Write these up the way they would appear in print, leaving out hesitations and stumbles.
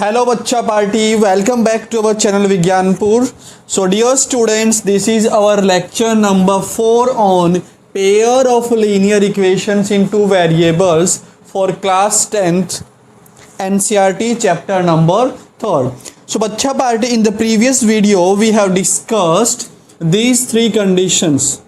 Hello Bachcha Party, welcome back to our channel Vigyanpur. So dear students, this is our lecture number 4 on pair of linear equations in two variables for class 10th NCERT chapter number 3rd. So Bachcha Party, in the previous video we have discussed these three conditions.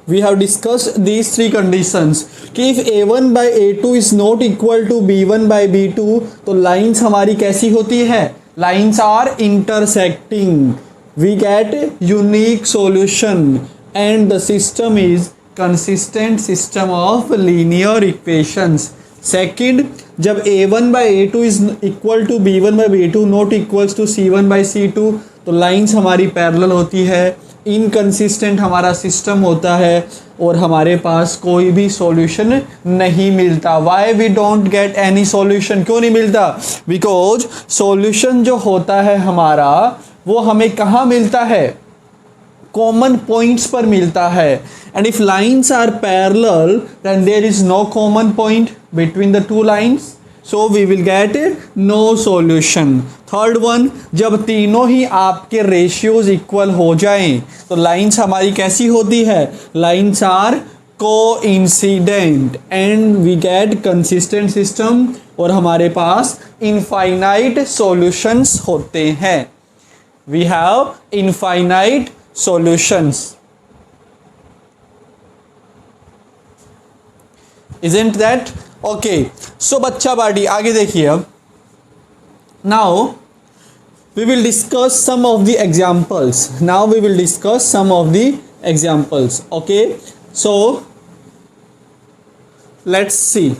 We have discussed these three conditions कि if a1 by a2 is not equal to b1 by b2 तो lines हमारी कैसी होती है, lines are intersecting, we get unique solution and the system is consistent system of linear equations. Second, जब a1 by a2 is equal to b1 by b2 not equals to c1 by c2 तो lines हमारी parallel होती है, inconsistent हमारा system होता है और हमारे पास कोई भी सॉल्यूशन नहीं मिलता. Why we don't get any solution, क्यों नहीं मिलता? बिकॉज सॉल्यूशन जो होता है हमारा वो हमें कहाँ मिलता है, कॉमन पॉइंट्स पर मिलता है. And if lines are parallel then there is no common point between the two lines, so we will get no solution. Third one, जब तीनों ही आपके रेशियोज इक्वल हो जाएं तो लाइंस हमारी कैसी होती है, lines are coincident and we get consistent system और हमारे पास इनफाइनाइट सॉल्यूशंस होते हैं. We have infinite solutions. Isn't that okay? So बच्चा पार्टी आगे देखिए. अब now we will discuss some of the examples. Now we will discuss some of the examples. Okay, so let's see.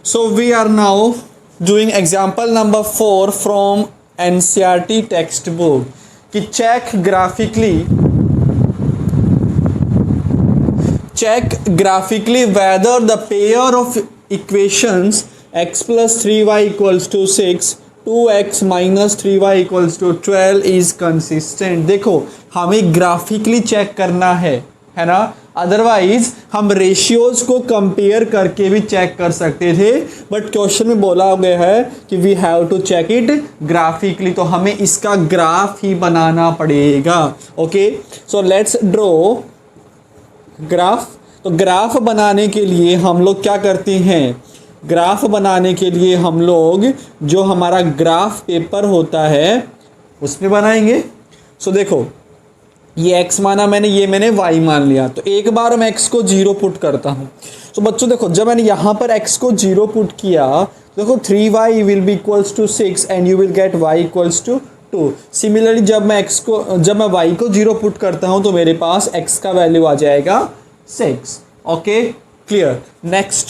So we are now doing example number 4 from NCERT textbook कि check graphically whether the pair of equations x plus 3y equals to 6 2x minus 3y equals to 12 is consistent. देखो हमें graphically check करना है ना, otherwise हम ratios को compare करके भी चेक कर सकते थे, बट क्वेश्चन में बोला गया है कि we have to check it graphically, तो हमें इसका ग्राफ ही बनाना पड़ेगा. Okay, so let's draw graph. तो ग्राफ बनाने के लिए हम लोग क्या करते हैं, ग्राफ बनाने के लिए हम लोग जो हमारा ग्राफ पेपर होता है उसमें बनाएंगे. सो देखो ये x माना मैंने, ये मैंने y मान लिया, तो एक बार मैं x को 0 पुट करता हूँ. तो बच्चों देखो जब मैंने यहाँ पर x को 0 पुट किया तो देखो 3y will be equals to 6 and you will get y equals to 2. Similarly जब मैं y को 0 पुट करता हूँ तो मेरे पास x का वैल्यू आ जाएगा 6. Okay, clear. नेक्स्ट,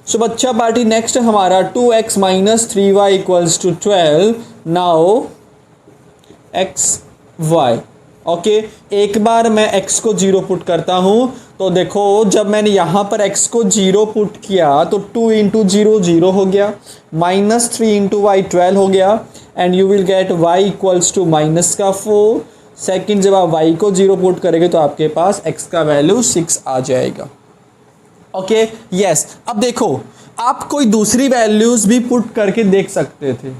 सो बच्चा पार्टी नेक्स्ट हमारा 2x minus 3y equals to 12. Now xy. ओके, एक बार मैं x को 0 पुट करता हूँ तो देखो जब मैंने यहाँ पर x को 0 पुट किया तो 2 इंटू 0 0 हो गया, माइनस 3 इंटू वाई 12 हो गया and you will get y equals to minus का 4. सेकंड, जब आप y को 0 पुट करेंगे तो आपके पास x का वैल्यू 6 आ जाएगा. Okay, yes. अब देखो आप कोई दूसरी वैल्यूज भी पुट करके देख सकते थे,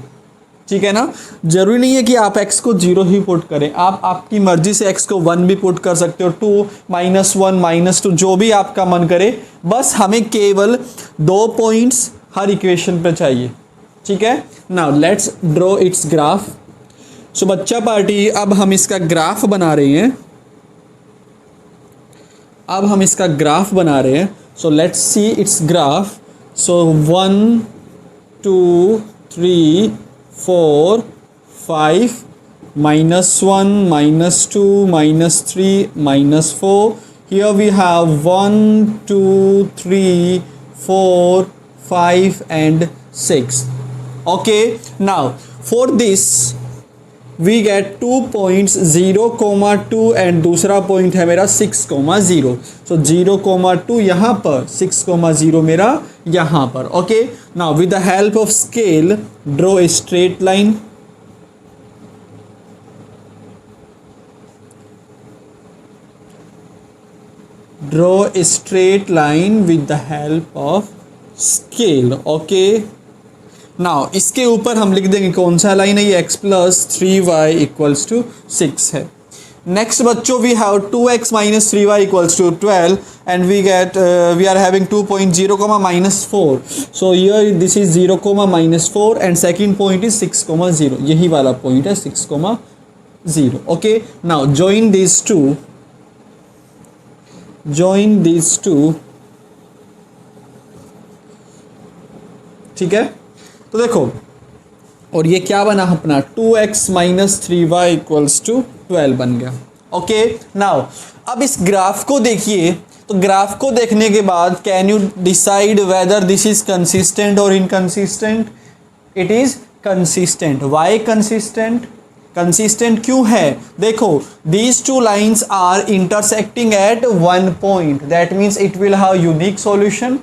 ठीक है ना, जरूरी नहीं है कि आप x को 0 ही पुट करें, आप आपकी मर्जी से x को 1 भी पुट कर सकते हो, 2 माइनस 1 माइनस 2 जो भी आपका मन करे, बस हमें केवल 2 पॉइंट्स हर इक्वेशन पे चाहिए. ठीक है, now let's draw its graph. So बच्चा पार्टी अब हम इसका ग्राफ बना रहे हैं, so let's see its graph. So 1 2 3 4 5 minus 1 minus 2 minus 3 minus 4. Here we have 1 2 3 4 5 and 6. Okay, now for this we get 2 points 0, 2 and दूसरा पॉइंट है मेरा 6, 0. So 0, 2 यहाँ पर, 6, 0 मेरा यहाँ पर. Okay, now with the help of scale draw a straight line. Draw a straight line with the help of scale. Okay, now इसके ऊपर हम लिख देंगे कौन सा लाइन है, ये x plus 3y equals to 6 है। नेक्स्ट बच्चों we have 2x minus 3y equals to 12 and we get we are having 2.0 comma minus 4, so here this is 0 comma minus 4 and second point is 6 comma 0, यही वाला point है 6 comma 0। Okay, now join these two, ठीक है। तो देखो, और ये क्या बना अपना 2x minus 3y equals to 12 बन गया। ओके, नाउ अब इस ग्राफ को देखिए, तो ग्राफ को देखने के बाद can you decide whether this is consistent और inconsistent? It is consistent. Why consistent? Consistent क्यों है? देखो, these two lines are intersecting at one point, that means it will have unique solution.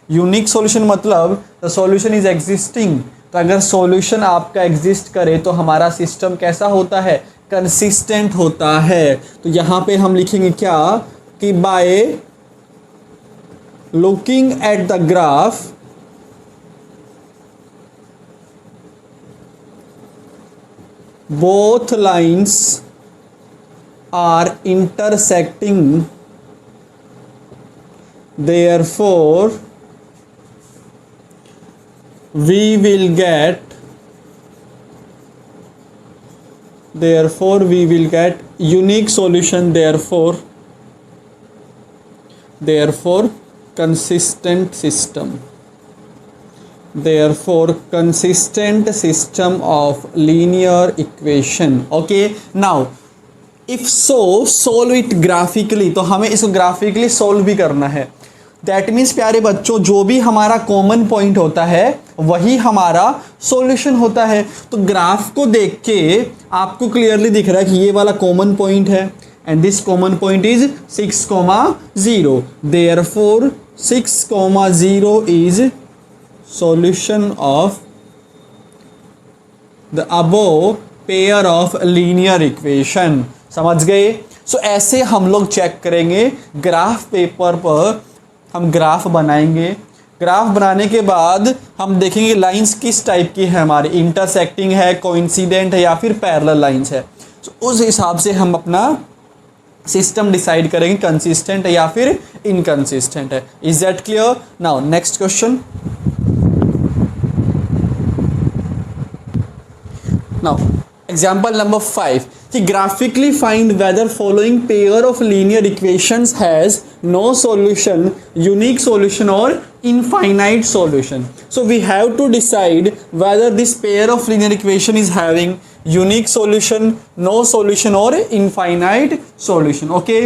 Unique solution मतलब the solution is existing. तो अगर solution आपका exist करे तो हमारा सिस्टम कैसा होता है? कंसिस्टेंट होता है। तो यहाँ पे हम लिखेंगे क्या कि by looking at the graph both lines are intersecting, therefore we will get unique solution, therefore consistent system, consistent system of linear equation। okay, now if so solve it graphically, तो हमें इसको ग्राफिकली सोल्व भी करना है। That means प्यारे बच्चों, जो भी हमारा कॉमन पॉइंट होता है वही हमारा सॉल्यूशन होता है। तो ग्राफ को देख के आपको क्लियरली दिख रहा है कि ये वाला कॉमन पॉइंट है and this common point is 6,0, therefore 6,0 is solution of the above pair of linear equation। समझ गए? सो ऐसे हम लोग चेक करेंगे, ग्राफ पेपर पर हम ग्राफ बनाएंगे। ग्राफ बनाने के बाद हम देखेंगे लाइंस किस टाइप की है हमारी, इंटरसेक्टिंग है, कोइंसिडेंट है या फिर पैरेलल लाइंस है। तो उस हिसाब से हम अपना सिस्टम डिसाइड करेंगे कंसिस्टेंट है या फिर इनकंसिस्टेंट है। Is that clear? Now next question. Now, example number 5. Graphically find whether following pair of linear equations has no solution, unique solution or infinite solution. So we have to decide whether this pair of linear equation is having unique solution, no solution or infinite solution. Okay?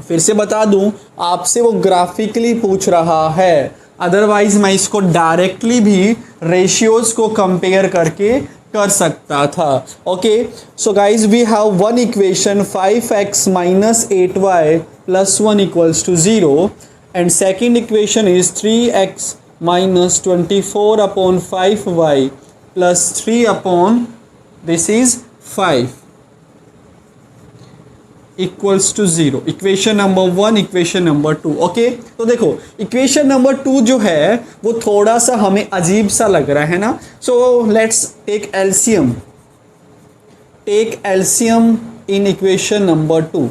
फिर से बता दूं, आपसे वो graphically पूछ रहा है, otherwise मैं इसको डायरेक्टली भी रेशियोज को कंपेयर करके कर सकता था। Okay, so guys we have one equation 5x minus 8y plus 1 equals to 0 and second equation is 3x minus 24 upon 5y plus 3 upon this is 5 equals to 0। Equation number 1, equation number 2। Okay, तो देखो equation number 2 जो है वो थोड़ा सा हमें अजीब सा लग रहा है ना। So let's take LCM in equation number 2।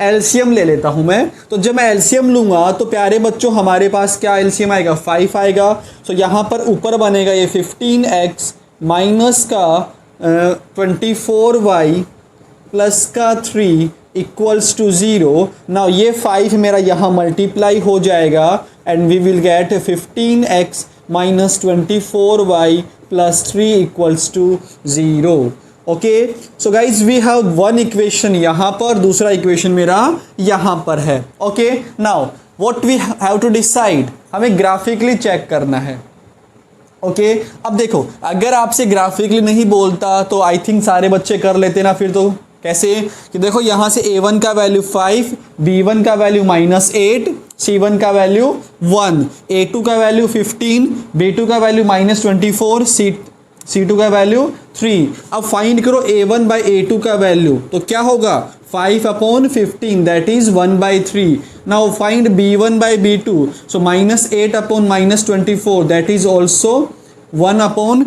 LCM ले लेता हूं मैं। तो जब मैं एलसीएम लूंगा तो प्यारे बच्चों हमारे पास क्या एलसीएम आएगा? 5 आएगा। सो यहाँ पर ऊपर बनेगा ये 15x माइनस का 24y प्लस का 3 इक्वल्स टू 0। नाउ ये 5 मेरा यहाँ मल्टीप्लाई हो जाएगा and we will get 15x minus 24y plus 3 equals to 0। Okay, so guys we have one equation यहाँ पर, दूसरा इक्वेशन मेरा यहाँ पर है। Okay, now what we have to decide, हमें ग्राफिकली चेक करना है। ओके, अब देखो अगर आपसे ग्राफिकली नहीं बोलता तो आई थिंक सारे बच्चे कर लेते ना। फिर तो कैसे कि देखो यहाँ से a1 का वैल्यू 5, b1 का वैल्यू -8, c1 का वैल्यू 1, a2 का वैल्यू 15, b2 का वैल्यू -24, c2 का वैल्यू 3। अब फाइंड करो a1 बाई a2 का वैल्यू, तो क्या होगा 5 upon 15 that is 1/3। Now find b1 by b2, so -8 upon -24 that is also 1/3.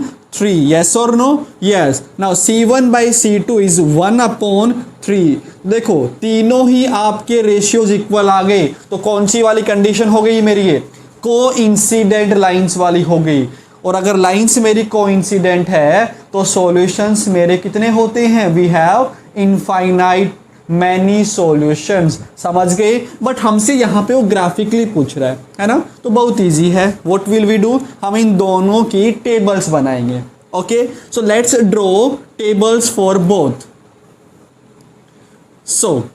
Yes or no? Yes. Now C1 by C2 is 1/3. देखो तीनों ही आपके रेशियोज इक्वल आ गए, तो कौन सी वाली कंडीशन हो गई मेरी? ये को इंसिडेंट लाइंस वाली हो गई। और अगर लाइंस मेरी को इंसिडेंट है तो सॉल्यूशंस मेरे कितने होते हैं? We have infinite many solutions. समझ गए? बट हमसे यहाँ पे वो ग्राफिकली पूछ रहा है ना, तो बहुत इजी है। What will we do? हम इन दोनों की टेबल्स बनाएंगे। Okay, so let's draw tables for both. So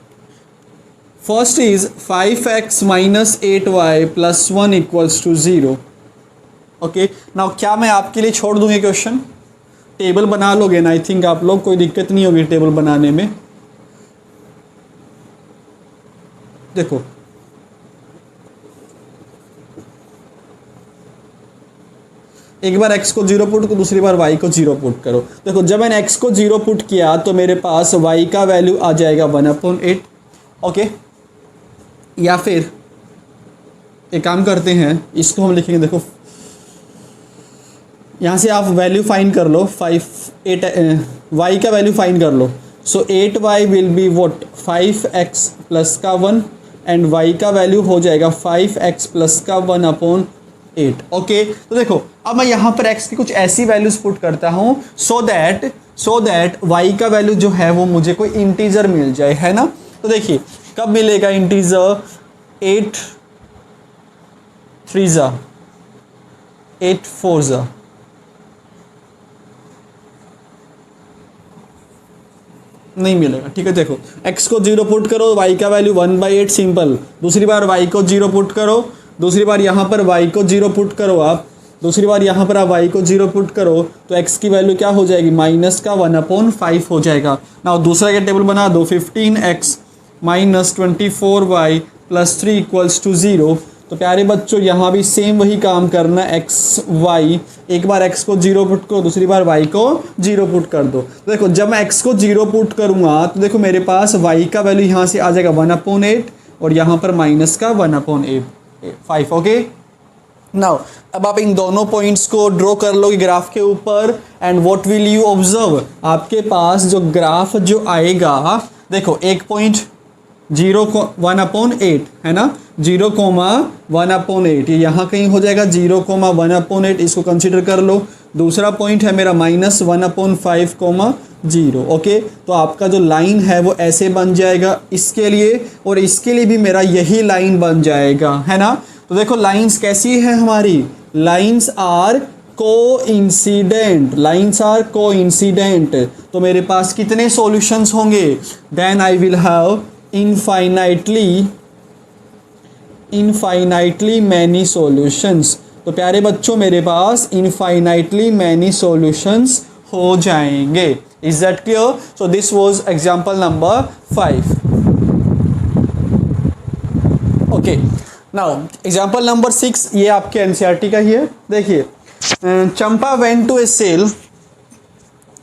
first is 5x minus 8y plus 1 equals to 0. Okay, now क्या मैं आपके लिए छोड़ दूँ ये क्वेश्चन? टेबल बना लोगे ना? आई थिंक आप लोग, कोई दिक्कत नहीं होगी टेबल बनाने में। देखो एक बार x को 0 पुट करो, दूसरी बार y को 0 पुट करो। देखो जब मैंने x को 0 पुट किया तो मेरे पास y का वैल्यू आ जाएगा 1/8। ओके, या फिर एक काम करते हैं, इसको हम लिखेंगे, देखो यहाँ से आप वैल्यू फाइंड कर लो, y का वैल्यू फाइंड कर लो। सो 8y will be what? 5x plus का 1 एंड y का वैल्यू हो जाएगा 5x प्लस का 1/8। ओके, तो देखो अब मैं यहाँ पर x की कुछ ऐसी वैल्यूज पुट करता हूँ सो दैट y का वैल्यू जो है वो मुझे कोई इंटीजर मिल जाए, है ना। तो देखिए कब मिलेगा इंटीजर? 8 3 8 4 नहीं मिलेगा। ठीक है, देखो x को 0 पुट करो, y का वैल्यू 1/8 सिंपल। दूसरी बार y को 0 पुट करो, दूसरी बार यहाँ पर y को 0 पुट करो आप, दूसरी बार यहाँ पर आप y को 0 पुट करो तो x की वैल्यू क्या हो जाएगी? माइनस का 1/5 हो जाएगा। ना दूसरा क्या टेबल बना दो, 15x minus 24y plus 3 equals to 0। तो प्यारे बच्चों यहाँ भी सेम वही काम करना, x y, एक बार x को 0 पुट करो, दूसरी बार y को 0 पुट कर दो। तो देखो जब मैं x को 0 पुट करूँगा तो देखो मेरे पास y का वैल्यू यहाँ से आ जाएगा 1/8 और यहाँ पर माइनस का 1/5। ओके, नाउ अब आप इन दोनों पॉइंट्स को ड्रॉ कर लोगे ग्राफ के ऊपर and what will you observe? आपके पास जो ग्राफ जो आएगा, देखो एक पॉइंट 1/8 है ना, 0,1/8 ये यहाँ कहीं हो जाएगा 0,1/8, इसको कंसीडर कर लो। दूसरा पॉइंट है मेरा -1/5,0। ओके, तो आपका जो लाइन है वो ऐसे बन जाएगा इसके लिए, और इसके लिए भी मेरा यही लाइन बन जाएगा, है ना। तो देखो लाइंस कैसी है हमारी? Lines are coincident. तो मेरे पास कितने सॉल्यूशंस होंगे? Then I will have infinitely many solutions. तो प्यारे बच्चों मेरे पास इनफाइनाइटली मैनी सॉल्यूशंस हो जाएंगे। Is that clear? So this was example number 5। Okay, now example number 6, ये आपके एनसीईआरटी का ही है। देखिए, चंपा वेंट टू ए सेल।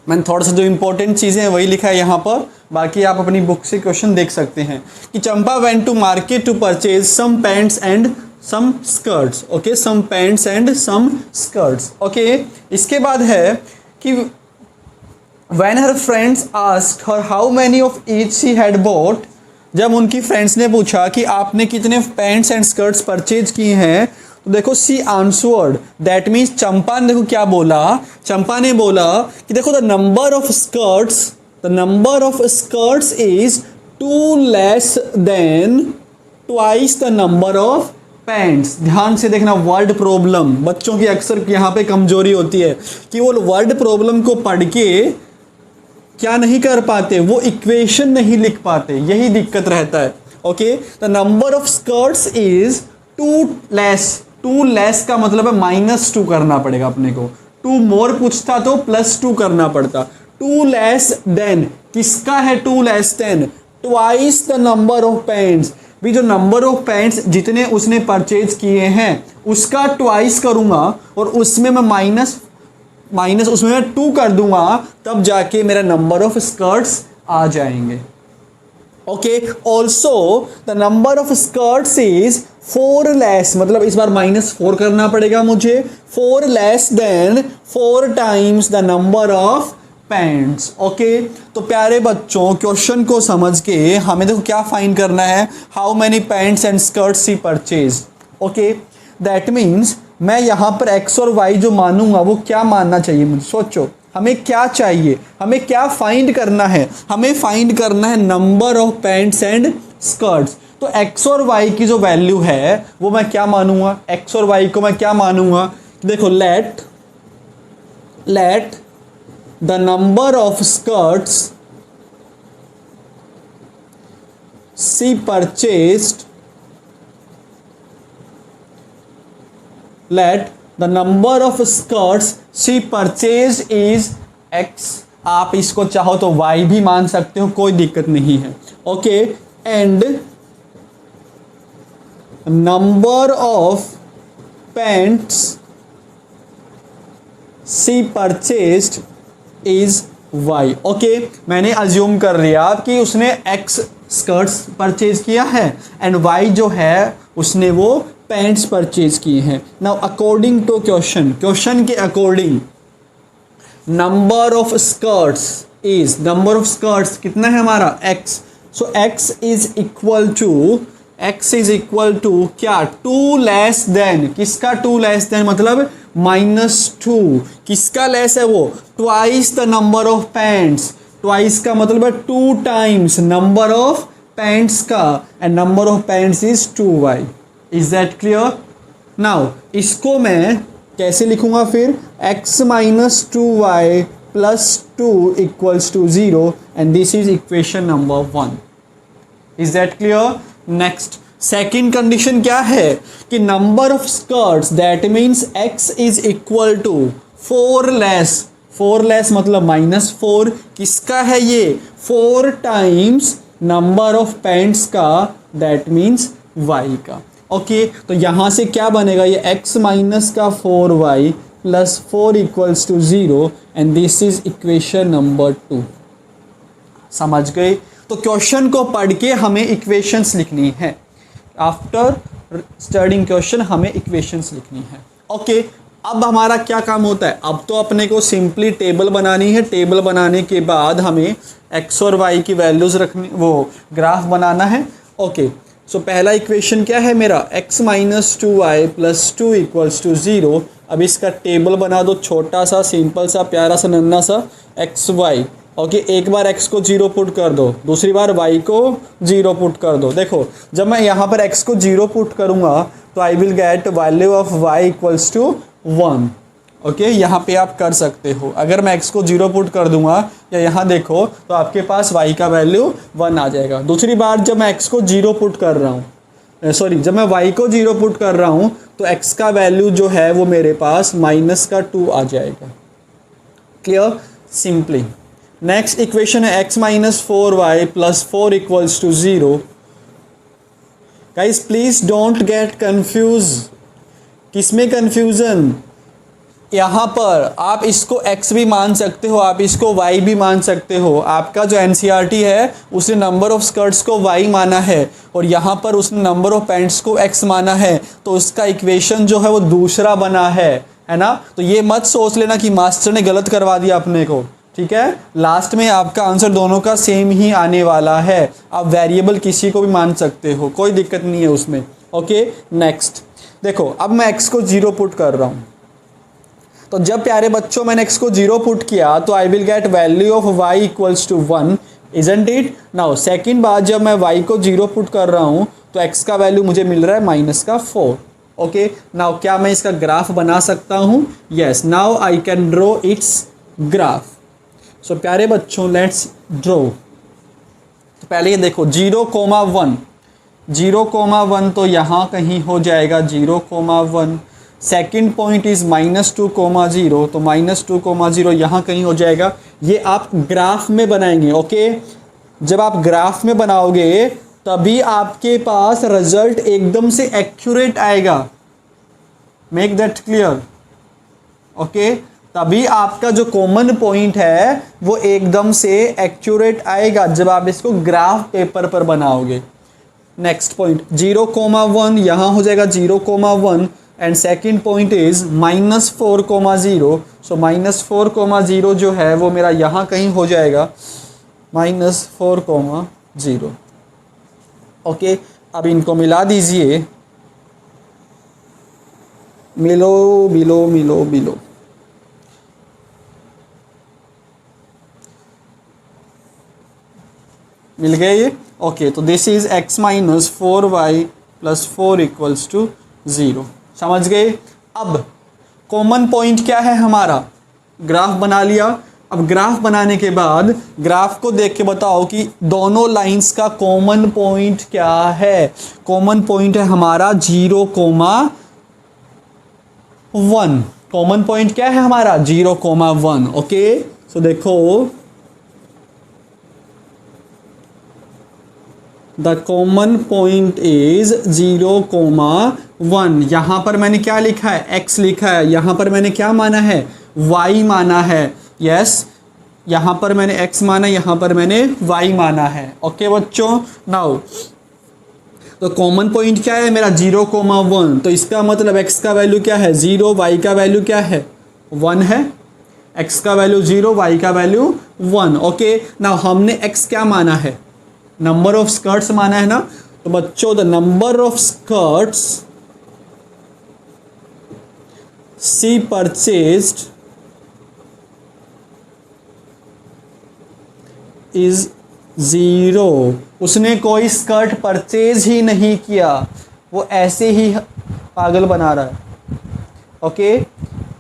मैंने थोड़ा सा जो इंपॉर्टेंट चीज़ें हैं वही लिखा है यहाँ पर, बाकी आप अपनी बुक से क्वेश्चन देख सकते हैं कि Champa went to market to purchase some pants and some skirts. Okay, some pants and some skirts. Okay, इसके बाद है कि when her friends asked her how many of each she had bought. जब उनकी फ्रेंड्स ने पूछा कि आपने कितने पैंट्स एंड स्कर्ट्स परचेज किए हैं, तो देखो सी आंसवर्ड, दैट मीन्स चंपा ने देखो क्या बोला? चंपा ने बोला कि देखो the number of skirts is 2 less than twice the number of pants. ध्यान से देखना, वर्ड प्रॉब्लम बच्चों की अक्सर यहाँ पे कमजोरी होती है कि वो वर्ड प्रॉब्लम को पढ़ के क्या नहीं कर पाते, वो इक्वेशन नहीं लिख पाते, यही दिक्कत रहता है। Okay, the number of skirts is 2 less का मतलब है -2 करना पड़ेगा अपने को। 2 मोर पूछता तो +2 करना पड़ता। 2 लेस देन किसका है? 2 less than twice the number of pants. भी जो नंबर ऑफ पैंट्स जितने उसने परचेज किए हैं उसका ट्वाइस करूंगा और उसमें मैं माइनस उसमें मैं 2 कर दूंगा, तब जाके मेरा नंबर ऑफ स्कर्ट्स आ जाएंगे। Okay, also the number of skirts is 4 less मतलब इस बार -4 करना पड़ेगा मुझे, 4 less than 4 times the number of pants. Okay, तो प्यारे बच्चों क्वेश्चन को समझ के हमें देखो क्या फाइंड करना है, how many pants and skirts he purchase. Okay, that means मैं यहाँ पर x और y जो मानूंगा वो क्या मानना चाहिए मुझे, सोचो हमें क्या चाहिए, हमें क्या फाइंड करना है, हमें फाइंड करना है number of pants and skirts. तो x और y की जो वैल्यू है वो मैं क्या मानूंगा, x और y को मैं क्या मानूंगा, देखो let the number of skirts she purchased, let the number of skirts she purchased is x। आप इसको चाहो तो y भी मान सकते हो, कोई दिक्कत नहीं है। Okay, and number of pants she purchased is y। Okay, मैंने अज्यूम कर लिया कि उसने x स्कर्ट्स परचेज किया है एंड y जो है उसने वो पैंट्स परचेज किए हैं। नाउ अकॉर्डिंग टू क्वेश्चन के अकॉर्डिंग नंबर ऑफ स्कर्ट्स कितना है हमारा x। So x is equal to क्या, 2 लेस देन, किसका 2 लेस देन मतलब -2, किसका लेस है वो, twice the number of pants, twice का मतलब है 2 टाइम्स नंबर ऑफ पैंट्स का, and number of pants is 2y। Is that clear. Now इसको मैं कैसे लिखूंगा फिर, x minus 2y plus 2 equals to 0 and this is equation number 1। Is that clear. Next second condition क्या है कि number of skirts, that means x is equal to 4 less मतलब -4, किसका है ये, 4 टाइम्स नंबर ऑफ पैंट्स का, that means y का। Okay, तो यहाँ से क्या बनेगा, ये x माइनस का 4y plus 4 equals to 0 and this is equation number 2। समझ गए। तो क्वेश्चन को पढ़ के हमें इक्वेशंस लिखनी है, आफ्टर स्टडिंग क्वेश्चन हमें इक्वेशंस लिखनी है। ओके, अब हमारा क्या काम होता है, अब तो अपने को सिंपली टेबल बनानी है, टेबल बनाने के बाद हमें x और y की वैल्यूज़ रखनी, वो ग्राफ बनाना है। ओके, सो पहला इक्वेशन क्या है मेरा, x minus 2y plus 2 equals to 0। अब इसका टेबल बना दो, छोटा सा सिंपल सा प्यारा सा नन्ना सा xy। ओके, एक बार x को 0 पुट कर दो, दूसरी बार y को 0 पुट कर दो। देखो जब मैं यहाँ पर x को 0 पुट करूँगा तो I will get value of y equals to 1। Okay, यहाँ पे आप कर सकते हो, अगर मैं x को 0 पुट कर दूंगा या यहाँ देखो तो आपके पास y का वैल्यू 1 आ जाएगा। दूसरी बार जब मैं x को 0 पुट कर रहा हूँ, जब मैं y को 0 पुट कर रहा हूँ तो x का वैल्यू जो है वो मेरे पास -2 आ जाएगा। Clear, simply. नेक्स्ट इक्वेशन है x minus 4y plus 4 equals to 0। Guys please don't get confuse. किसमें कंफ्यूजन, यहाँ पर आप इसको x भी मान सकते हो, आप इसको y भी मान सकते हो। आपका जो NCERT है उसने नंबर ऑफ स्कर्ट्स को y माना है और यहाँ पर उसने नंबर ऑफ पैंट्स को x माना है, तो उसका इक्वेशन जो है वो दूसरा बना है ना। तो ये मत सोच लेना कि मास्टर ने गलत करवा दिया अपने को, ठीक है। लास्ट में आपका आंसर दोनों का सेम ही आने वाला है। आप वेरिएबल किसी को भी मान सकते हो, कोई दिक्कत नहीं है उसमें। ओके, नेक्स्ट देखो, अब मैं x को 0 पुट कर रहा हूँ, तो जब प्यारे बच्चों मैंने x को 0 पुट किया तो I will get value of y equals to 1, isn't it. Now second बार जब मैं y को 0 पुट कर रहा हूँ तो x का वैल्यू मुझे मिल रहा है -4। ओके, नाउ क्या मैं इसका ग्राफ बना सकता हूँ, yes, now I can draw its graph. So प्यारे बच्चों लेट्स ड्रॉ। तो पहले ये देखो 0,1, 0,1 तो यहाँ कहीं हो जाएगा 0,1। सेकेंड पॉइंट इज -2,0, तो -2,0 यहाँ कहीं हो जाएगा। ये आप ग्राफ में बनाएंगे। ओके, जब आप ग्राफ में बनाओगे तभी आपके पास रिजल्ट एकदम से एक्यूरेट आएगा। Make that clear. ओके, तभी आपका जो कॉमन पॉइंट है वो एकदम से एक्यूरेट आएगा जब आप इसको ग्राफ पेपर पर बनाओगे। नेक्स्ट पॉइंट 0,1 यहाँ हो जाएगा 0,1 एंड सेकेंड पॉइंट इज -4,0. सो -4,0 जो है वो मेरा यहाँ कहीं हो जाएगा -4,0. ओके, अब इनको मिला दीजिए, मिलो मिलो मिलो मिलो. मिल गए ये. ओके, तो this is x minus 4y plus 4 equals to 0. समझ गए. अब कॉमन पॉइंट क्या है हमारा, ग्राफ बना लिया. अब ग्राफ बनाने के बाद ग्राफ को देख के बताओ कि दोनों लाइंस का कॉमन पॉइंट क्या है. कॉमन पॉइंट है हमारा 0,1. कॉमन पॉइंट क्या है हमारा 0,1. ओके, सो देखो द कॉमन पॉइंट इज 0,1. यहाँ पर मैंने क्या लिखा है, x लिखा है. यहाँ पर मैंने क्या माना है, y माना है. यस, यहाँ पर मैंने x माना, यहाँ पर मैंने y माना है. ओके बच्चों, नाउ तो कॉमन पॉइंट क्या है मेरा 0,1. तो इसका मतलब x का वैल्यू क्या है 0, y का वैल्यू क्या है 1 है. x का वैल्यू 0, y का वैल्यू 1. ओके, नाउ हमने x क्या माना है, नंबर ऑफ स्कर्ट्स माना है ना. तो बच्चों the number of skirts she purchased is 0. उसने कोई स्कर्ट परचेज ही नहीं किया, वो ऐसे ही पागल बना रहा है. Okay,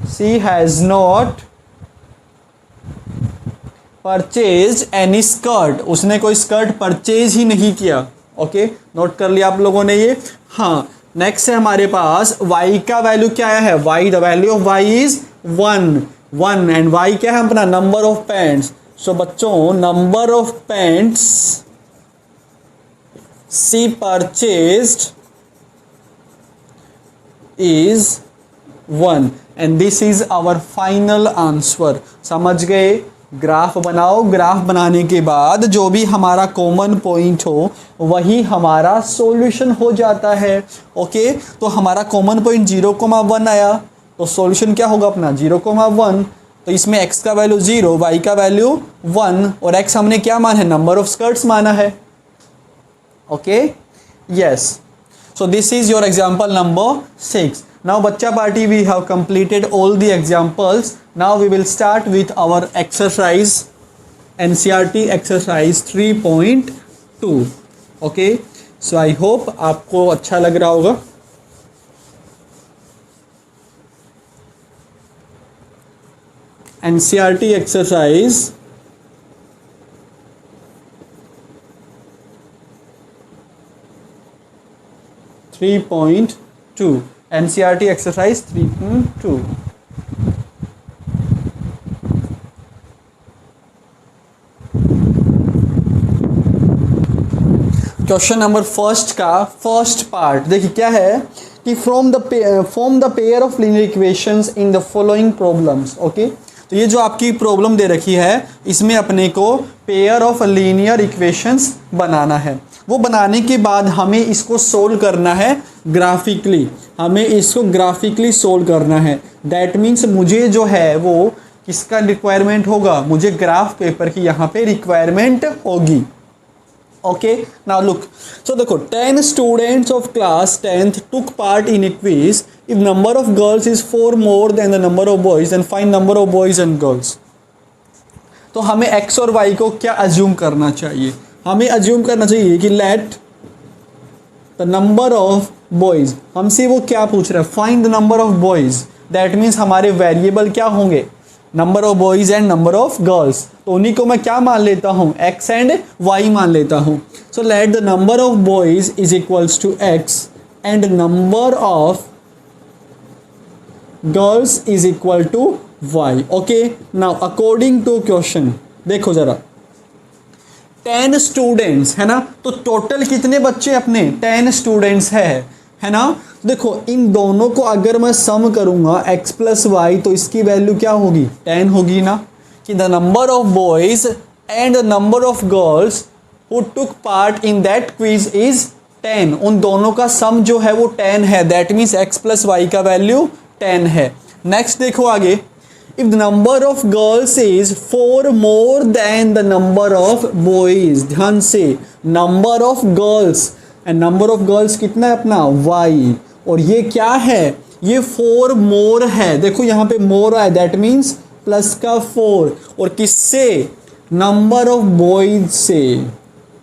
she has not purchase any skirt. उसने कोई स्कर्ट परचेज ही नहीं किया. ओके, नोट कर लिया आप लोगों ने ये. हाँ, नेक्स्ट है हमारे पास y का वैल्यू क्या है, y the value of y is 1 and y क्या है अपना नंबर ऑफ पैंट्स. सो बच्चों number of pants she purchased is 1 and this is our final answer. समझ गए. ग्राफ बनाओ, ग्राफ बनाने के बाद जो भी हमारा कॉमन पॉइंट हो वही हमारा सॉल्यूशन हो जाता है. ओके, तो हमारा कॉमन पॉइंट 0,1 आया, तो सॉल्यूशन क्या होगा अपना 0,1. तो इसमें x का वैल्यू 0, y का वैल्यू 1 और x हमने क्या माना है, नंबर ऑफ स्कर्ट्स माना है. Okay, yes. So this is your example number 6. Now Bachcha Party, we have completed all the examples. Now we will start with our exercise, NCERT exercise 3.2. Okay, so I hope आपको अच्छा लग रहा होगा. NCERT exercise 3.2. NCERT exercise 3.2. Question number first का first part देखिए क्या है कि form the pair of linear equations in the following problems. Okay, तो ये जो आपकी प्रॉब्लम दे रखी है इसमें अपने को पेयर ऑफ लीनियर इक्वेशंस बनाना है. वो बनाने के बाद हमें इसको सोल्व करना है ग्राफिकली. हमें इसको ग्राफिकली सोल्व करना है. दैट मीन्स मुझे जो है वो किसका रिक्वायरमेंट होगा, मुझे ग्राफ पेपर की यहाँ पे रिक्वायरमेंट होगी. Okay, now look. सो देखो 10 students of class 10th took part in A quiz. If number of girls is 4 more than the number of boys and find number of boys and girls. तो हमें x और y को क्या assume करना चाहिए, हमें assume करना चाहिए कि late the number of boys. हमसे वो क्या पूछ रहा है, find the number of boys. That means हमारे वेरिएबल क्या होंगे, number of boys and number of girls. तो उन्हीं को मैं क्या मान लेता हूँ, x एंड y मान लेता हूँ. So let the number of boys is equals to x and number of girls is equal to y. Okay, now according to question देखो जरा 10 स्टूडेंट्स है ना, तो टोटल कितने बच्चे अपने 10 स्टूडेंट्स है ना. देखो इन दोनों को अगर मैं सम करूंगा x प्लस वाई तो इसकी वैल्यू क्या होगी 10 होगी ना. कि the number of boys and the number of girls who took part in that quiz is 10, उन दोनों का सम जो है वो 10 है, that means x plus y का वैल्यू 10 है। नेक्स्ट देखो आगे, if the number of girls is 4 more than the number of boys, ध्यान से number of girls, and number of girls कितना है अपना y, और ये क्या है, ये 4 मोर है, देखो यहाँ पे मोर है दैट मीन्स प्लस का 4, और किससे, नंबर ऑफ बॉयज से,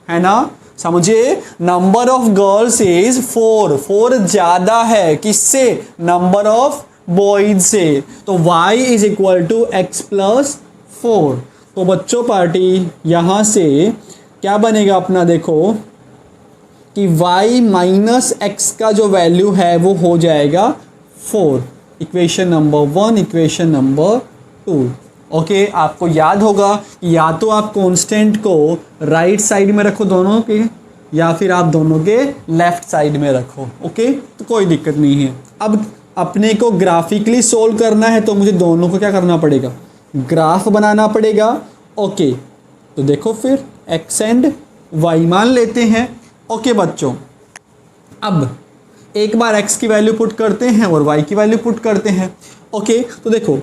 है ना, समझे, नंबर ऑफ गर्ल्स इज 4 ज्यादा है किससे, नंबर ऑफ बॉयज से, तो y is equal to x plus 4। तो बच्चों पार्टी यहां से क्या बनेगा अपना, देखो कि y माइनस एक्स का जो वैल्यू है वो हो जाएगा 4, equation number 1, equation number 2। Okay, आपको याद होगा कि या तो आप कांस्टेंट को राइट साइड में रखो दोनों के, या फिर आप दोनों के लेफ्ट साइड में रखो। ओके, तो कोई दिक्कत नहीं है। अब अपने को ग्राफिकली सोल्व करना है तो मुझे दोनों को क्या करना पड़ेगा, ग्राफ बनाना पड़ेगा। ओके, तो देखो फिर x एंड y मान लेते हैं। ओके बच्चों, अब एक बार x की वैल्यू पुट करते हैं और y की वैल्यू पुट करते हैं। ओके, तो देखो,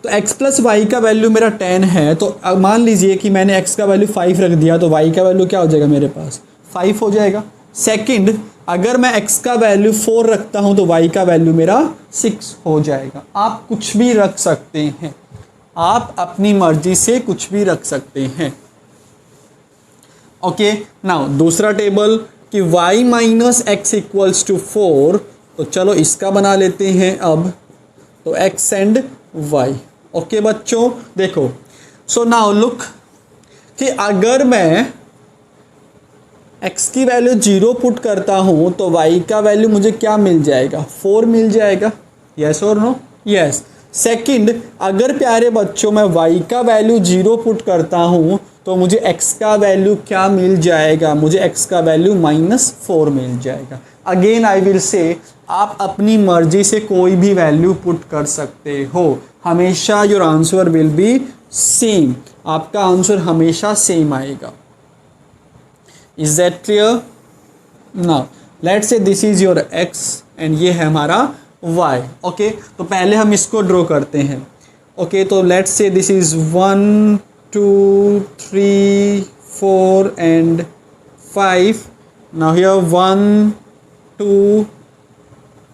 तो x प्लस वाई का वैल्यू मेरा 10 है, तो अब मान लीजिए कि मैंने x का वैल्यू 5 रख दिया, तो y का वैल्यू क्या हो जाएगा, मेरे पास 5 हो जाएगा। सेकंड, अगर मैं x का वैल्यू 4 रखता हूं तो y का वैल्यू मेरा 6 हो जाएगा। आप कुछ भी रख सकते हैं, आप अपनी मर्जी से कुछ भी रख सकते हैं। ओके, नाउ दूसरा टेबल कि y minus x equals to 4, तो चलो इसका बना लेते हैं अब, तो x एंड y। ओके बच्चों, देखो, सो नाउ लुक कि अगर मैं x की वैल्यू 0 पुट करता हूं तो y का वैल्यू मुझे क्या मिल जाएगा, 4 मिल जाएगा। यस और नो, यस। सेकंड, अगर प्यारे बच्चों मैं y का वैल्यू 0 पुट करता हूं तो मुझे x का वैल्यू क्या मिल जाएगा, मुझे x का वैल्यू -4 मिल जाएगा। अगेन आई विल से, आप अपनी मर्जी से कोई भी वैल्यू पुट कर सकते हो, हमेशा your answer will be same, आपका आंसर हमेशा सेम आएगा। Is that clear? Now let's say this is your x and ये है हमारा y। ओके, तो पहले हम इसको ड्रॉ करते हैं। ओके, तो let's say this is 1 2 3 4 and 5। Now here 1 2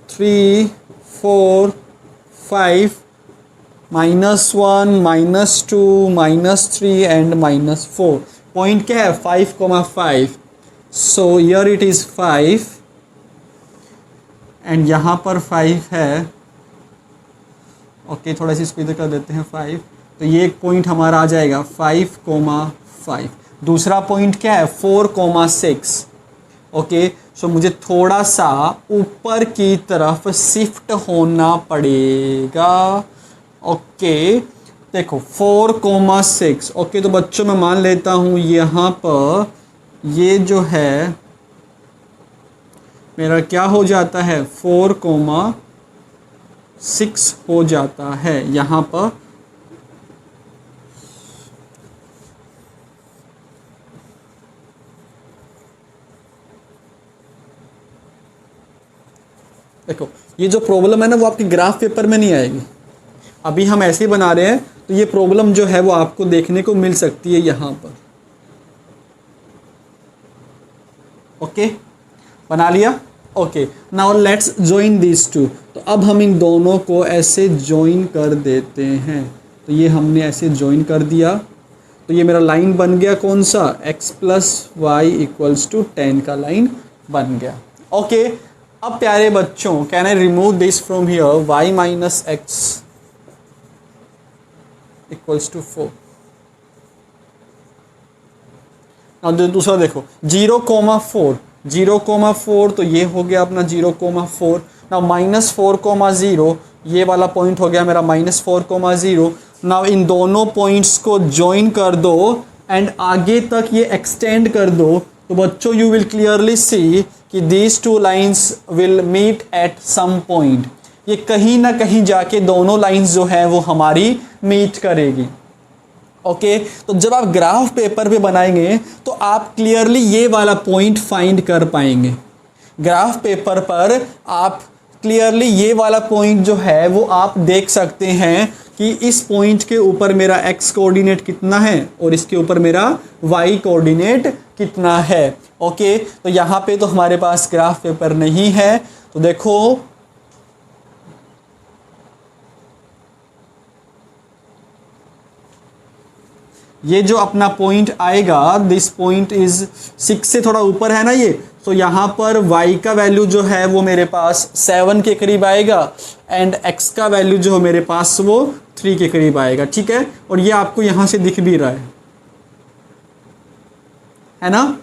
3 4 5, -1 -2 -3 and -4। Point क्या है, 5,5। So here it is 5 and यहाँ पर 5 है। ओके, थोड़ा सी इसको इधर कर देते हैं 5, तो ये एक पॉइंट हमारा आ जाएगा 5,5। दूसरा पॉइंट क्या है, 4,6। ओके, सो मुझे थोड़ा सा ऊपर की तरफ शिफ्ट होना पड़ेगा। ओके, देखो 4,6। ओके, तो बच्चों मैं मान लेता हूँ यहाँ पर ये जो है मेरा क्या हो जाता है, 4,6 हो जाता है यहाँ पर। देखो, ये जो प्रॉब्लम है ना वो आपके ग्राफ पेपर में नहीं आएगी, अभी हम ऐसे ही बना रहे हैं, तो ये प्रॉब्लम जो है वो आपको देखने को मिल सकती है यहाँ पर। ओके, बना लिया। Okay, now let's join this two. तो अब हम इन दोनों को ऐसे ज्वाइन कर देते हैं, तो ये हमने ऐसे ज्वाइन कर दिया, तो ये मेरा लाइन बन गया कौन सा, x plus y equals to 10 का लाइन बन गया। ओके, अब प्यारे बच्चों, can I remove this from here, y minus x equals to 4। अब दूसरा देखो 0,4, 0,4, तो ये हो गया अपना 0,4। नाउ -4,0, ये वाला पॉइंट हो गया मेरा -4,0। नाउ इन दोनों पॉइंट्स को ज्वाइन कर दो एंड आगे तक ये एक्सटेंड कर दो, तो बच्चों यू विल क्लियरली सी कि these two lines will meet at some point. ये कहीं ना कहीं जाके दोनों लाइन्स जो है वो हमारी मीट करेगी। ओके, तो जब आप ग्राफ पेपर पे बनाएंगे तो आप क्लियरली ये वाला पॉइंट फाइंड कर पाएंगे ग्राफ पेपर पर आप क्लियरली ये वाला पॉइंट जो है वो आप देख सकते हैं कि इस पॉइंट के ऊपर मेरा x कोऑर्डिनेट कितना है और इसके ऊपर मेरा y कोऑर्डिनेट कितना है। ओके, तो यहाँ पे तो हमारे पास ग्राफ पेपर नहीं है, तो देखो ये जो अपना पॉइंट आएगा, दिस पॉइंट इज 6 से थोड़ा ऊपर है ना ये, तो यहाँ पर y का वैल्यू जो है वो मेरे पास 7 के करीब आएगा एंड x का वैल्यू जो है मेरे पास वो 3 के करीब आएगा। ठीक है, और ये आपको यहाँ से दिख भी रहा है ना,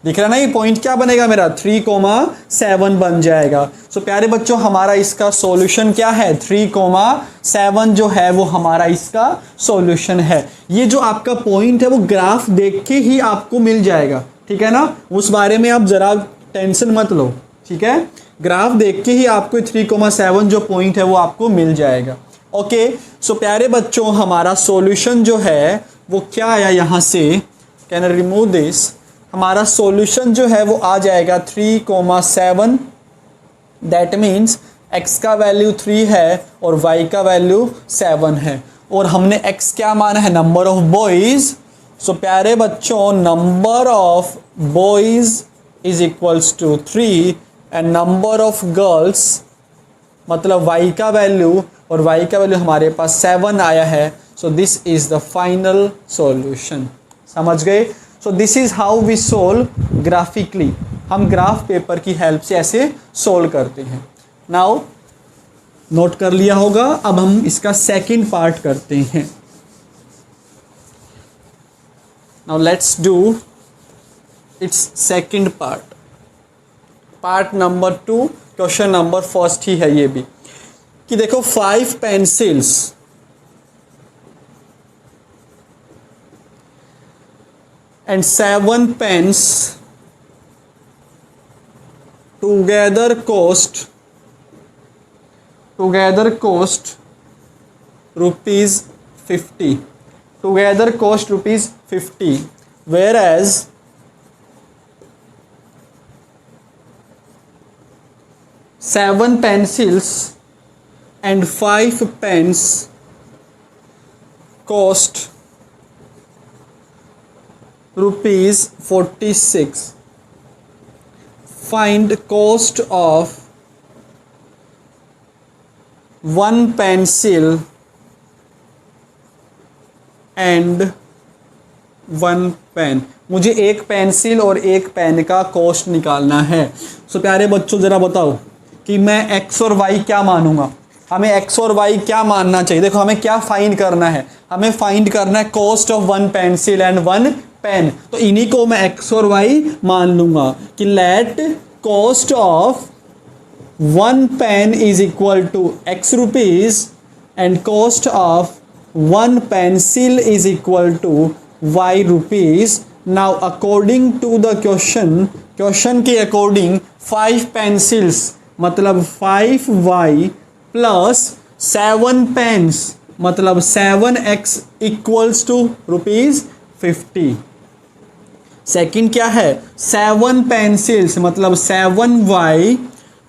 दिख रहा है ना, ये पॉइंट क्या बनेगा मेरा 3,7 बन जाएगा। सो प्यारे बच्चों हमारा इसका सॉल्यूशन क्या है, 3,7 जो है वो हमारा इसका सॉल्यूशन है। ये जो आपका पॉइंट है वो ग्राफ देख के ही आपको मिल जाएगा, ठीक है ना, उस बारे में आप ज़रा टेंशन मत लो। ठीक है, ग्राफ देख के ही आपको 3,7 जो पॉइंट है वो आपको मिल जाएगा। ओके, सो प्यारे बच्चों हमारा सॉल्यूशन जो है वो क्या आया, यहाँ से कैन रिमूव दिस, हमारा सॉल्यूशन जो है वो आ जाएगा 3,7। दैट मीन्स x का वैल्यू 3 है और y का वैल्यू 7 है, और हमने x क्या माना है, नंबर ऑफ बॉयज़। सो प्यारे बच्चों number of boys is equals to 3 and number of girls मतलब y का वैल्यू, और y का वैल्यू हमारे पास 7 आया है। So this is the final solution. समझ गए? So this is how we solve graphically, हम ग्राफ पेपर की हेल्प से ऐसे सोल्व करते हैं। नाउ नोट कर लिया होगा, अब हम इसका सेकंड पार्ट करते हैं। Now let's do its second part, part number 2, question number first ही है ये भी, कि देखो 5 pencils and 7 pens together cost rupees 50, together cost rupees 50, whereas 7 pencils and 5 pens cost rupees 46. Find cost of 1 pencil and 1 pen. मुझे एक pencil और एक पेन का कॉस्ट निकालना है। सो प्यारे बच्चों ज़रा बताओ कि मैं x और y क्या मानूंगा, हमें x और y क्या मानना चाहिए। देखो हमें क्या फाइंड करना है, हमें फाइंड करना है cost of 1 pencil and 1 pen. तो इन्हीं को मैं x और y मान लूंगा कि let cost of 1 pen is equal to x rupees and cost of 1 pencil is equal to y rupees. Now according to the question के अकॉर्डिंग 5 पेंसिल्स मतलब 5y प्लस 7 पेन्स मतलब 7x equals to rupees 50। Second क्या है, 7 pencils मतलब 7y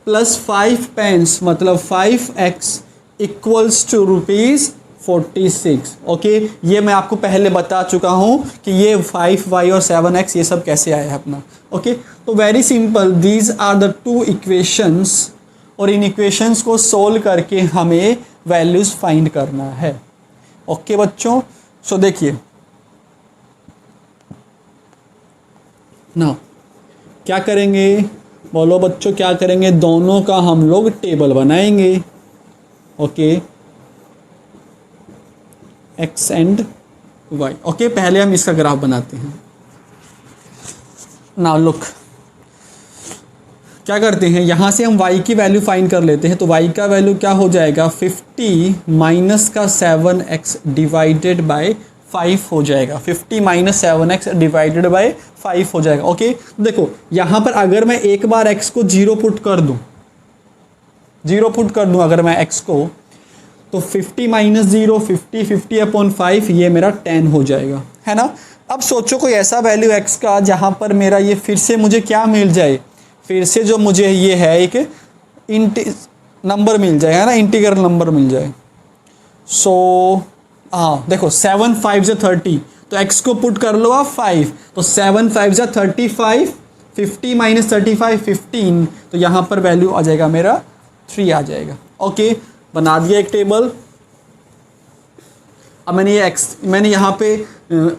plus 5 pens मतलब 5x equals to rupees 46। Okay, ये मैं आपको पहले बता चुका हूँ कि ये 5y और 7x ये सब कैसे आया है अपना। ओके, तो very simple, these are the 2 equations, और इन इक्वेशंस को सोल्व करके हमें वैल्यूज़ फाइंड करना है। ओके बच्चों, सो देखिए ना क्या करेंगे, बोलो बच्चों क्या करेंगे, दोनों का हम लोग टेबल बनाएंगे। Okay, x and y। Okay, पहले हम इसका ग्राफ बनाते हैं। नाउ लुक, क्या करते हैं, यहाँ से हम y की वैल्यू फाइंड कर लेते हैं। तो y का वैल्यू क्या हो जाएगा, 50 माइनस का 7x डिवाइडेड बाय 5 हो जाएगा। 50 माइनस 7x डिवाइडेड बाय 5 हो जाएगा। ओके, देखो यहाँ पर अगर मैं एक बार x को 0 पुट कर दूँ, अगर मैं x को, तो 50 माइनस 0 50 अपॉन 5 ये मेरा 10 हो जाएगा, है ना। अब सोचो कोई ऐसा वैल्यू x का जहाँ पर मेरा ये फिर से मुझे क्या मिल जाए, फिर से जो मुझे ये है एक नंबर मिल जाए, है ना, इंटीग्रल नंबर मिल जाए। सो हाँ देखो 7 5 जा 30, तो x को पुट कर लो आप 5, तो 7 5 जा 35, 50 माइनस 35 15, तो यहाँ पर वैल्यू आ जाएगा मेरा 3 आ जाएगा। ओके, बना दिया एक टेबल। अब मैंने यहाँ पे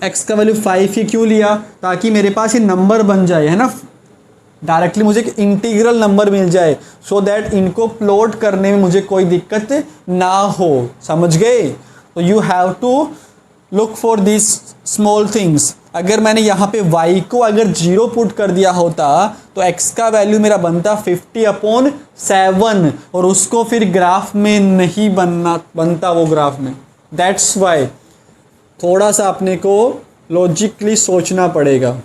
x का वैल्यू 5 ही क्यों लिया, ताकि मेरे पास ये नंबर बन जाए, है ना, डायरेक्टली मुझे एक इंटीग्रल नंबर मिल जाए, सो दैट इनको प्लॉट करने में मुझे कोई दिक्कत ना हो। समझ गए? तो you have to look for this small things. अगर मैंने यहाँ पे y को अगर 0 पुट कर दिया होता तो x का वैल्यू मेरा बनता 50/7, और उसको फिर ग्राफ में नहीं बनता वो ग्राफ में। दैट्स वाई थोड़ा सा अपने को लॉजिकली सोचना पड़ेगा।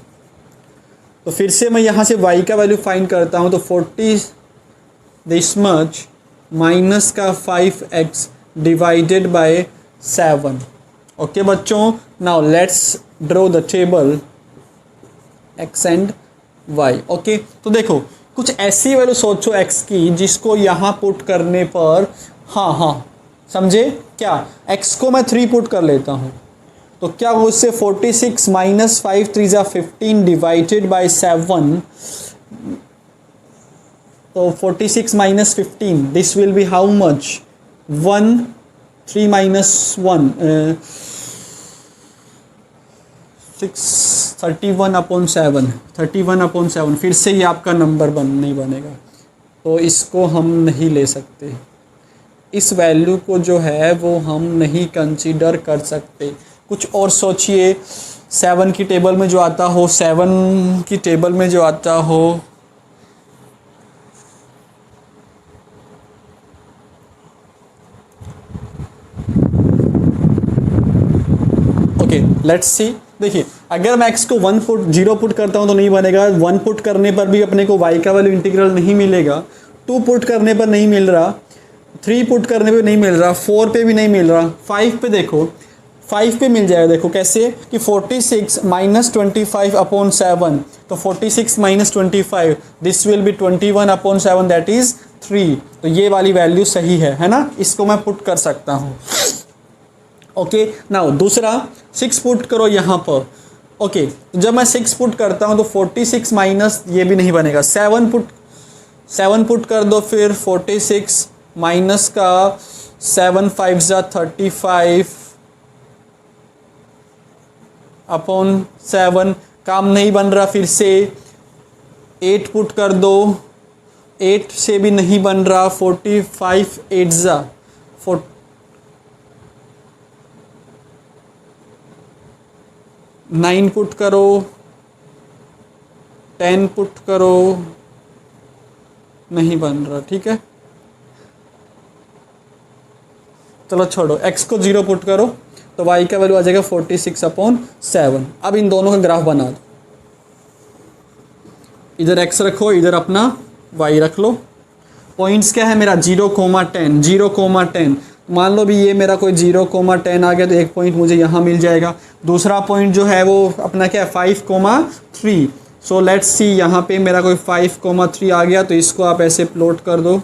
तो फिर से मैं यहाँ से y का वैल्यू फाइंड करता हूँ, तो 40 दिस मच माइनस का 5x डिवाइडेड बाय 7। ओके बच्चों, now let's draw the table x and y। Okay, तो देखो कुछ ऐसी वैल्यू सोचो x की जिसको यहाँ पुट करने पर, हाँ समझे क्या, x को मैं 3 पुट कर लेता हूँ, तो क्या हो उससे 46 माइनस 5 3 जा 15 डिवाइडेड बाय 7, तो 46 minus 15 this will be how much, 1 3 minus 1 31/7, 31/7। फिर से ये आपका नंबर नहीं बनेगा, तो इसको हम नहीं ले सकते, इस वैल्यू को जो है वो हम नहीं कंसीडर कर सकते। कुछ और सोचिए, 7 की टेबल में जो आता हो, 7 की टेबल में जो आता हो, ओके लेट्स सी। देखिए अगर मैं x को 0 पुट करता हूं तो नहीं बनेगा, 1 पुट करने पर भी अपने को y का वैल्यू इंटीग्रल नहीं मिलेगा, 2 पुट करने पर नहीं मिल रहा, 3 पुट करने पे नहीं मिल रहा, 4 पे भी नहीं मिल रहा, 5 पे देखो, 5 पे मिल जाएगा। देखो कैसे कि 46 माइनस 25/7, तो 46 minus 25 this will be 21/7 that is 3। तो ये वाली वैल्यू सही है ना, इसको मैं पुट कर सकता हूँ। ओके नाउ दूसरा 6 पुट करो यहाँ पर। ओके, तो जब मैं 6 पुट करता हूँ तो 46 माइनस ये भी नहीं बनेगा, 7 पुट कर दो, फिर 46 माइनस का 7 5 जा 35/7, काम नहीं बन रहा, फिर से 8 पुट कर दो, 8 से भी नहीं बन रहा, 45 8 जा 9 पुट करो, 10 पुट करो, नहीं बन रहा, ठीक है चलो छोड़ो, x को 0 पुट करो तो y का वैल्यू आ जाएगा 46/7। अब इन दोनों का ग्राफ बना दो, इधर x रखो, इधर अपना y रख लो। पॉइंट्स क्या है मेरा 0,10, 0,10। मान लो भी ये मेरा कोई 0,10 आ गया तो एक पॉइंट मुझे यहाँ मिल जाएगा। दूसरा पॉइंट जो है वो अपना क्या है 5,3। सो लेट्स सी, यहाँ पे मेरा कोई 5,3 आ गया, तो इसको आप ऐसे प्लॉट कर दो।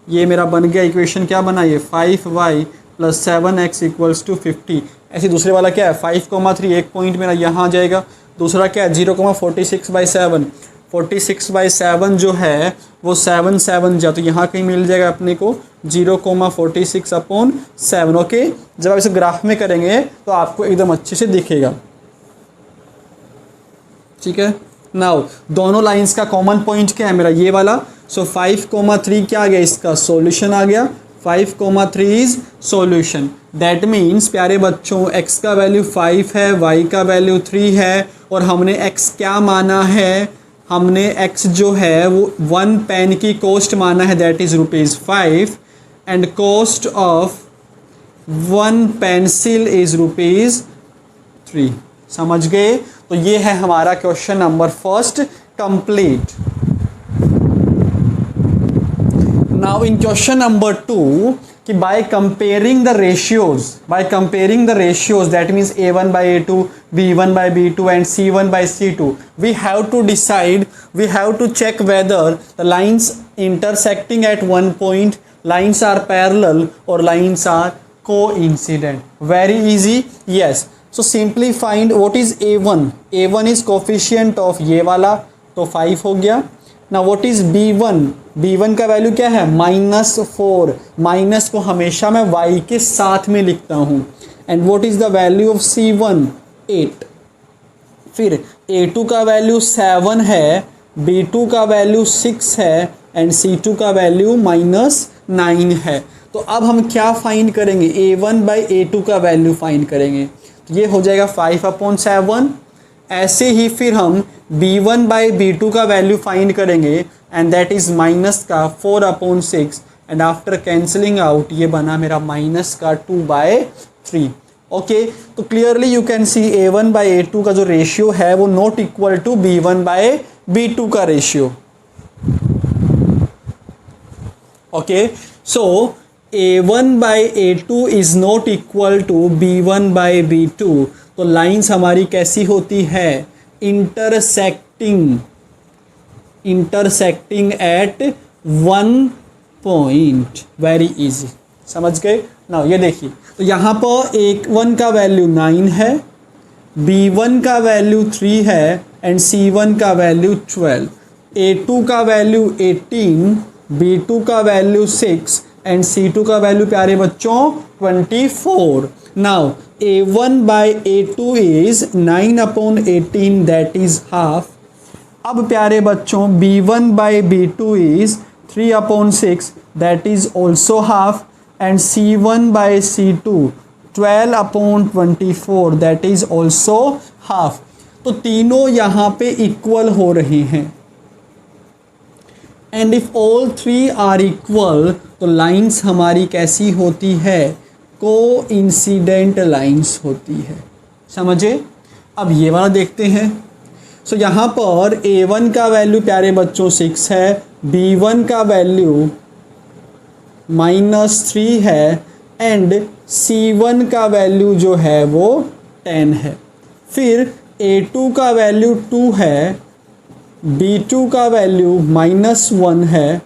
ये मेरा बन गया इक्वेशन, क्या बना ये 5y + 7x = 50। ऐसे दूसरे वाला क्या है 5,3, एक पॉइंट मेरा यहाँ आ जाएगा। दूसरा क्या है 0,46/7, 46/7 जो है वो 7 7 जा, तो यहाँ कहीं मिल जाएगा अपने को 0,46/7। ओके, जब आप इसे ग्राफ में करेंगे तो आपको एकदम अच्छे से दिखेगा, ठीक है। नाउ दोनों लाइंस का कॉमन पॉइंट क्या है मेरा ये वाला। सो 5,3 क्या आ गया, इसका सॉल्यूशन आ गया, 5,3 इज सॉल्यूशन। दैट मीन्स प्यारे बच्चों x का वैल्यू 5 है, y का वैल्यू 3 है, और हमने x क्या माना है, हमने x जो है वो 1 पेन की कॉस्ट माना है, that is ₹5, and cost of 1 pencil is ₹3। समझ गए? तो ये है हमारा question number first complete. Now in question number 2, कि by comparing the ratios that means A1 by A2, B1 by B2 and C1 by C2, we have to check whether the lines intersecting at one point, lines are parallel or lines are coincident. Very easy. Yes, so simply find what is A1. A1 is coefficient of ये वाला, तो 5 हो गया. Now what is B1? B1 का value क्या है? -4. Minus को हमेशा मैं y के साथ में लिखता हूँ. And what is the value of C1? 8. फिर A2 का वैल्यू 7 है, B2 का वैल्यू 6 है एंड C2 का वैल्यू -9 है. तो अब हम क्या फाइंड करेंगे? A1 बाई A2 का वैल्यू फाइंड करेंगे. तो ये हो जाएगा 5/7. ऐसे ही फिर हम B1 बाई B2 का वैल्यू फाइंड करेंगे एंड दैट इज़ माइनस का 4/6 एंड आफ्टर कैंसलिंग आउट ये बना मेरा माइनस का 2/3. ओके, तो clearly you can see A1 by A2 का जो रेशियो है वो not equal to B1 by B2 का ratio. Okay, so A1 by A2 is not equal to B1 by B2. तो लाइंस हमारी कैसी होती है? Intersecting at one point. Very easy, समझ गए ना? ये देखिए, तो यहाँ पर A1 का वैल्यू 9 है, B1 का वैल्यू 3 है एंड C1 का वैल्यू 12. A2 का वैल्यू 18, B2 का वैल्यू 6 एंड C2 का वैल्यू प्यारे बच्चों 24. Now A1 by A2 is 9/18 that is half. अब प्यारे बच्चों B1 by B2 is 3/6 that is also half and C1 by C2 12/24 that is also half. तो तीनों यहाँ पे इक्वल हो रहे हैं and if all three are equal तो लाइंस हमारी कैसी होती है? कोइंसिडेंट लाइंस होती है. समझे? अब ये वाला देखते हैं. सो यहाँ पर A1 का वैल्यू प्यारे बच्चों 6 है, B1 का वैल्यू -3 है एंड C1 का वैल्यू जो है वो 10 है. फिर A2 का वैल्यू 2 है, B2 का वैल्यू -1 है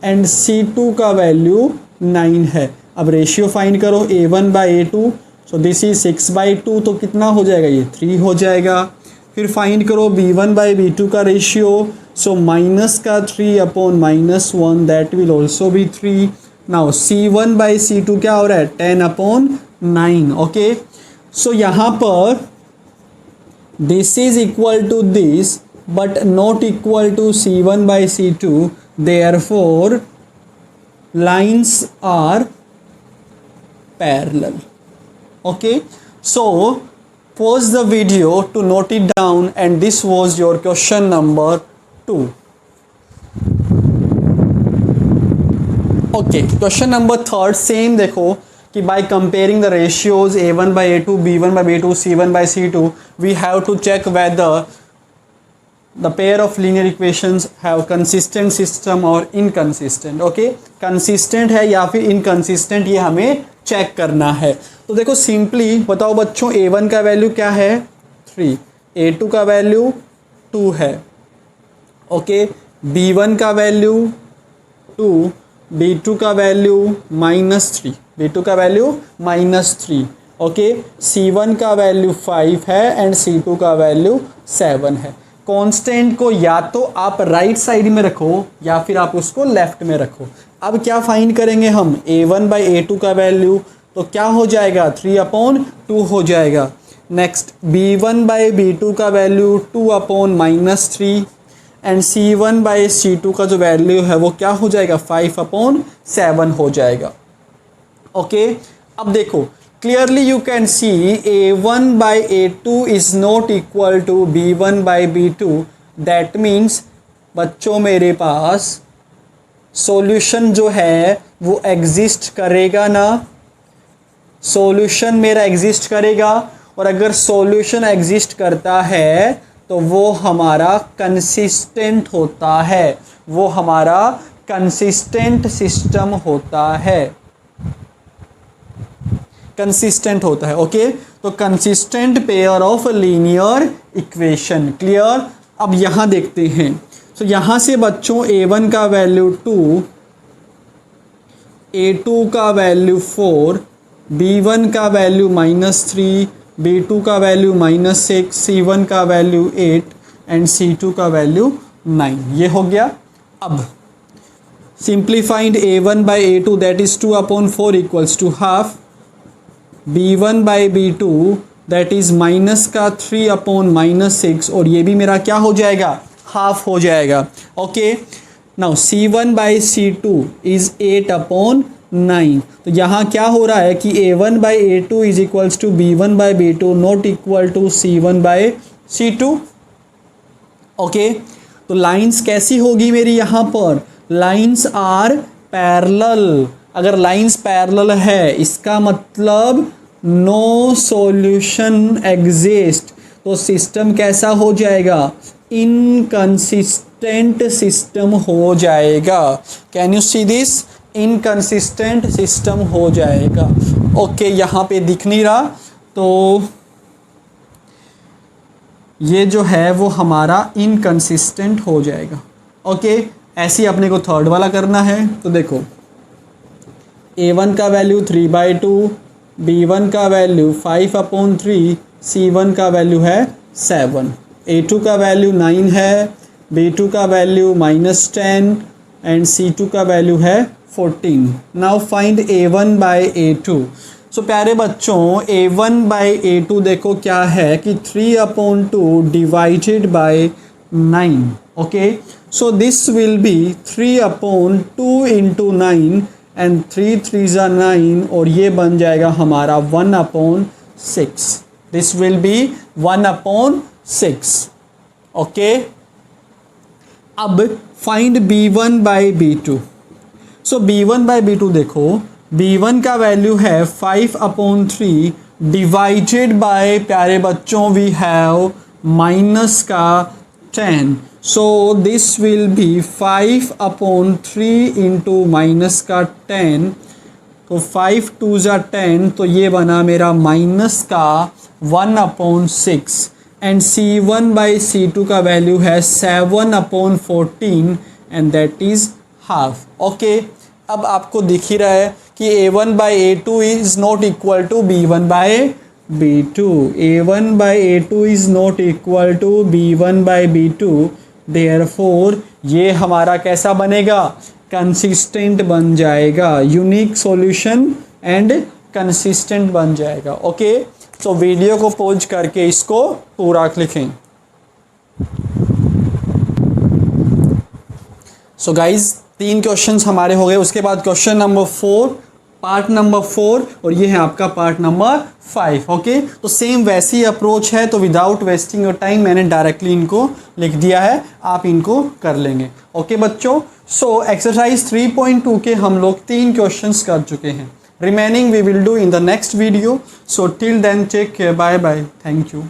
एंड C2 का वैल्यू 9 है. अब रेशियो फाइंड करो A1 by A2. So this is 6/2, तो कितना हो जाएगा? ये 3 हो जाएगा. फिर फाइंड करो B1 बाई B2 का रेशियो. सो माइनस का 3/-1 that will also be 3. Now C1 by C2 क्या हो रहा है? 10/9. ओके, सो यहाँ पर this is equal to this but not equal to C1 by C2, therefore lines are parallel. Okay, so pause the video to note it down and this was your question number 2. Okay, question number 3 same देखो कि by comparing the ratios A1 by A2, B1 by B2, C1 by C2 we have to check whether the pair of linear equations have consistent system or inconsistent. Okay, consistent है या फिर inconsistent ये हमें check करना है. तो देखो simply बताओ बच्चों, A1 का वैल्यू क्या है? 3, A2 का वैल्यू 2 है. ओके, B1 का वैल्यू 2, B2 का वैल्यू -3, B2 का वैल्यू -3. ओके, C1 का वैल्यू 5 है एंड C2 का वैल्यू 7 है. कांस्टेंट को या तो आप राइट साइड में रखो या फिर आप उसको लेफ्ट में रखो. अब क्या फाइंड करेंगे हम? A1 बाई A2 का वैल्यू तो क्या हो जाएगा? 3/2 हो जाएगा. नेक्स्ट B1 बाई B2 का value 2/-3 and C1 by C2 का जो वैल्यू है वो क्या हो जाएगा? 5/7 हो जाएगा. ओके, अब देखो clearly you can see A1 by A2 is not equal to B1 by B2. that means बच्चों मेरे पास सॉल्यूशन जो है वो एग्जिस्ट करेगा ना? सॉल्यूशन मेरा एग्जिस्ट करेगा और अगर सॉल्यूशन एग्जिस्ट करता है तो वो हमारा कंसिस्टेंट होता है, वो हमारा कंसिस्टेंट सिस्टम होता है. कंसिस्टेंट होता है। ओके, तो consistent pair of linear equation. Clear. अब यहाँ देखते हैं। तो यहाँ से बच्चों a1 का वैल्यू 2, a2 का वैल्यू 4, b1 का वैल्यू -3, b2 का वैल्यू -6, c1 का वैल्यू 8 एंड c2 का वैल्यू 9। ये हो गया। अब simplified a1 by a2 that is 2/4 equals to half, b1 by b2 that is minus का 3/-6 और ये भी मेरा क्या हो जाएगा, हाफ हो जाएगा। Okay, now c1 by c2 is 8/9। तो यहाँ क्या हो रहा है कि a1 by a2 is equals to b1 by b2 not equal to c1 by c2। Okay, तो लाइंस कैसी होगी मेरी, यहाँ पर लाइंस आर पैरेलल। अगर लाइंस पैरेलल है इसका मतलब नो सॉल्यूशन एग्जिस्ट। तो सिस्टम कैसा हो जाएगा, इनकंसिस्टेंट सिस्टम हो जाएगा। Can you see this, inconsistent system हो जाएगा। ओके, यहाँ पे दिख नहीं रहा तो ये जो है वो हमारा इनकंसिस्टेंट हो जाएगा। ओके, ऐसे ही अपने को थर्ड वाला करना है। तो देखो a1 का वैल्यू 3/2, b1 का वैल्यू 5/3, c1 का वैल्यू है 7, a2 का वैल्यू 9 है, b2 का वैल्यू -10 एंड c2 का वैल्यू है 14। Now find a1 by a2। सो प्यारे बच्चों a1 बाई a2 देखो क्या है कि 3/2 divided by 9। Okay, so this will be 3/2 into 9 and 3 3s are 9 और ये बन जाएगा हमारा 1/6। This will be 1/6। ओके, अब find b1 by b2। So b1 by b2 देखो, b1 का वैल्यू है 5/3 डिवाइडेड बाय प्यारे बच्चों वी हैव माइनस का 10। So this will be 5/3 into minus का 10। तो 5 2s are 10 तो ये बना मेरा माइनस का 1/6 एंड c1 बाई c2 का वैल्यू है 7/14 and that is half. Okay, अब आपको दिख ही रहा है कि a1 by a2 is not equal to b1 by b2। a1 by a2 is not equal to b1 by b2। Therefore ये हमारा कैसा बनेगा, कंसिस्टेंट बन जाएगा, यूनिक सॉल्यूशन एंड कंसिस्टेंट बन जाएगा। ओके, तो वीडियो को पॉज करके इसको पूरा लिखें। सो गाइज 3 क्वेश्चंस हमारे हो गए। उसके बाद क्वेश्चन नंबर 4, पार्ट नंबर 4 और ये है आपका पार्ट नंबर 5। ओके, तो सेम वैसी अप्रोच है। तो विदाउट वेस्टिंग योर टाइम मैंने डायरेक्टली इनको लिख दिया है, आप इनको कर लेंगे। ओके बच्चों, सो एक्सरसाइज 3.2 के हम लोग 3 क्वेश्चंस कर चुके हैं। Remaining we will do in the next video. So till then take care, bye bye, thank you.